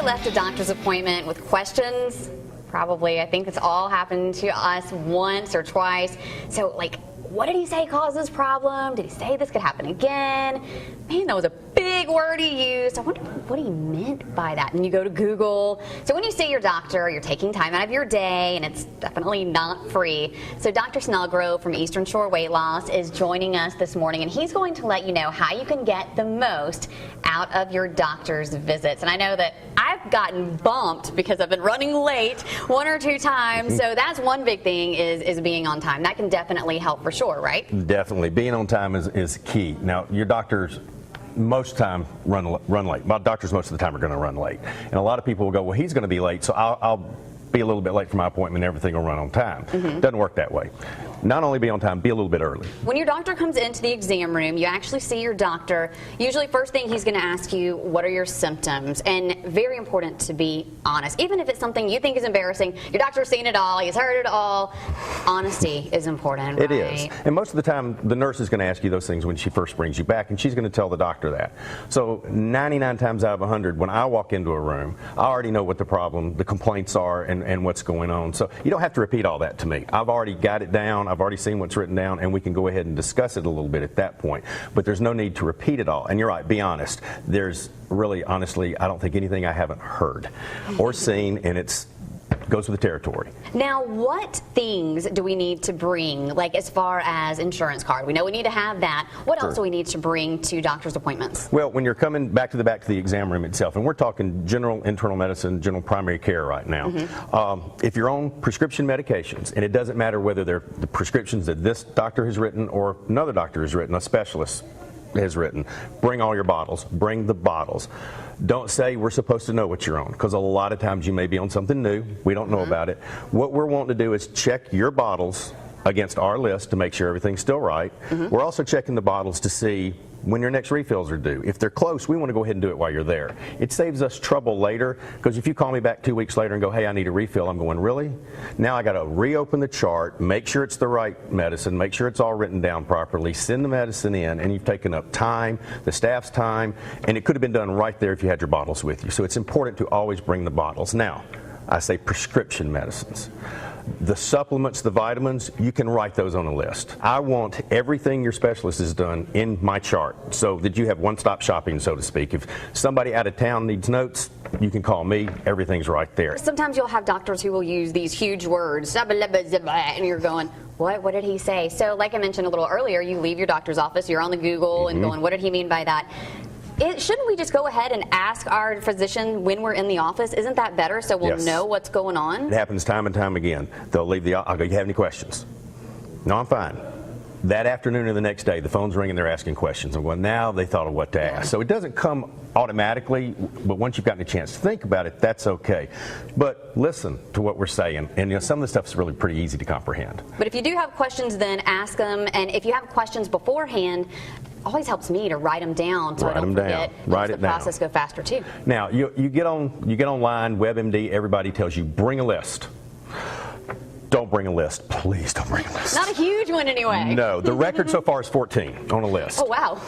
left a doctor's appointment with questions? Probably. I think it's all happened to us once or twice. So, like, what did he say caused this problem? Did he say this could happen again? Man, that was a big word he used. I wonder what he meant by that. And you go to Google. So when you see your doctor, you're taking time out of your day, and it's definitely not free. So Dr. Snellgrove from Eastern Shore Weight Loss is joining us this morning, and he's going to let you know how you can get the most out of your doctor's visits. And I know that I've gotten bumped because I've been running late one or two times. So that's one big thing is being on time. That can definitely help for sure, right? Definitely. Being on time is key. Now, your doctors most of the time run late. My doctors most of the time are going to run late. And a lot of people will go, well, he's going to be late, so I'll be a little bit late for my appointment and everything will run on time. Doesn't work that way. Not only be on time, be a little bit early. When your doctor comes into the exam room, you actually see your doctor. Usually first thing he's going to ask you, what are your symptoms? And very important to be honest. Even if it's something you think is embarrassing, your doctor's seen it all, he's heard it all. Honesty is important, right? It is. And most of the time, the nurse is going to ask you those things when she first brings you back, and she's going to tell the doctor that. So 99 times out of 100, when I walk into a room, I already know what the problem, the complaints are, and what's going on. So you don't have to repeat all that to me. I've already got it down. I've already seen what's written down, and we can go ahead and discuss it a little bit at that point. But there's no need to repeat it all. And you're right, be honest. There's really, honestly, I don't think anything I haven't heard or seen, and it goes with the territory. Now, what things do we need to bring, like as far as insurance card? We know we need to have that. What else do we need to bring to doctor's appointments? Well, when you're coming back to the exam room itself, and we're talking general internal medicine, general primary care right now. If you're on prescription medications, and it doesn't matter whether they're the prescriptions that this doctor has written or another doctor has written, a specialist has written, bring all your bottles. Bring the bottles. Don't say we're supposed to know what you're on, because a lot of times you may be on something new. We don't know about it. What we're wanting to do is check your bottles against our list to make sure everything's still right. We're also checking the bottles to see when your next refills are due. If they're close, we want to go ahead and do it while you're there. It saves us trouble later, because if you call me back 2 weeks later and go, hey, I need a refill, I'm going, really? Now I got to reopen the chart, make sure it's the right medicine, make sure it's all written down properly, send the medicine in, and you've taken up time, the staff's time, and it could have been done right there if you had your bottles with you. So it's important to always bring the bottles. Now, I say prescription medicines. The supplements, the vitamins, you can write those on a list. I want everything your specialist has done in my chart so that you have one-stop shopping, so to speak. If somebody out of town needs notes, you can call me. Everything's right there. Sometimes you'll have doctors who will use these huge words, and you're going, what did he say? So like I mentioned a little earlier, you leave your doctor's office, you're on the Google and going, what did he mean by that? Shouldn't we just go ahead and ask our physician when we're in the office? Isn't that better so we'll know what's going on? It happens time and time again. They'll leave I'll go, you have any questions? No, I'm fine. That afternoon or the next day, the phone's ringing, they're asking questions. And well, now they thought of what to ask. So it doesn't come automatically, but once you've gotten a chance to think about it, that's okay. But listen to what we're saying. And some of the stuff is really pretty easy to comprehend. But if you do have questions, then ask them. And if you have questions beforehand, always helps me to write them down so I don't forget. Write it down. The process go faster too. Now you get online, WebMD, everybody tells you bring a list. Don't bring a list. Please don't bring a list. Not a huge one anyway. No. The record so far is 14 on a list. Oh, wow.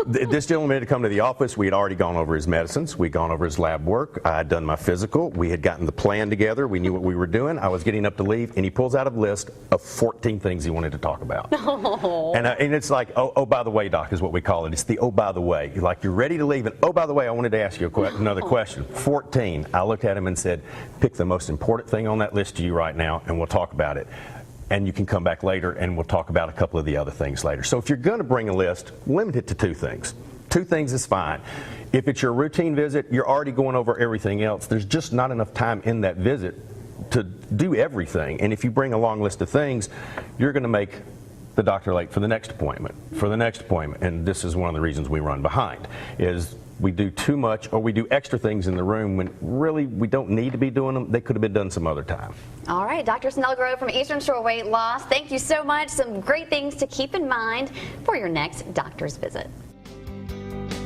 This gentleman had come to the office. We had already gone over his medicines. We'd gone over his lab work. I had done my physical. We had gotten the plan together. We knew what we were doing. I was getting up to leave, and he pulls out a list of 14 things he wanted to talk about. Oh. And it's like, oh, by the way, doc, is what we call it. It's the oh, by the way. Like, you're ready to leave, and oh, by the way, I wanted to ask you another question. 14. I looked at him and said, pick the most important thing on that list to you right now, and we'll talk about it. And you can come back later and we'll talk about a couple of the other things later. So if you're going to bring a list, limit it to 2 things. 2 things is fine. If it's your routine visit, you're already going over everything else. There's just not enough time in that visit to do everything. And if you bring a long list of things, you're going to make the doctor late for the next appointment. And this is one of the reasons we run behind, is we do too much, or we do extra things in the room when really we don't need to be doing them. They could have been done some other time. All right, Dr. Snellgrove from Eastern Shore Weight Loss, thank you so much. Some great things to keep in mind for your next doctor's visit.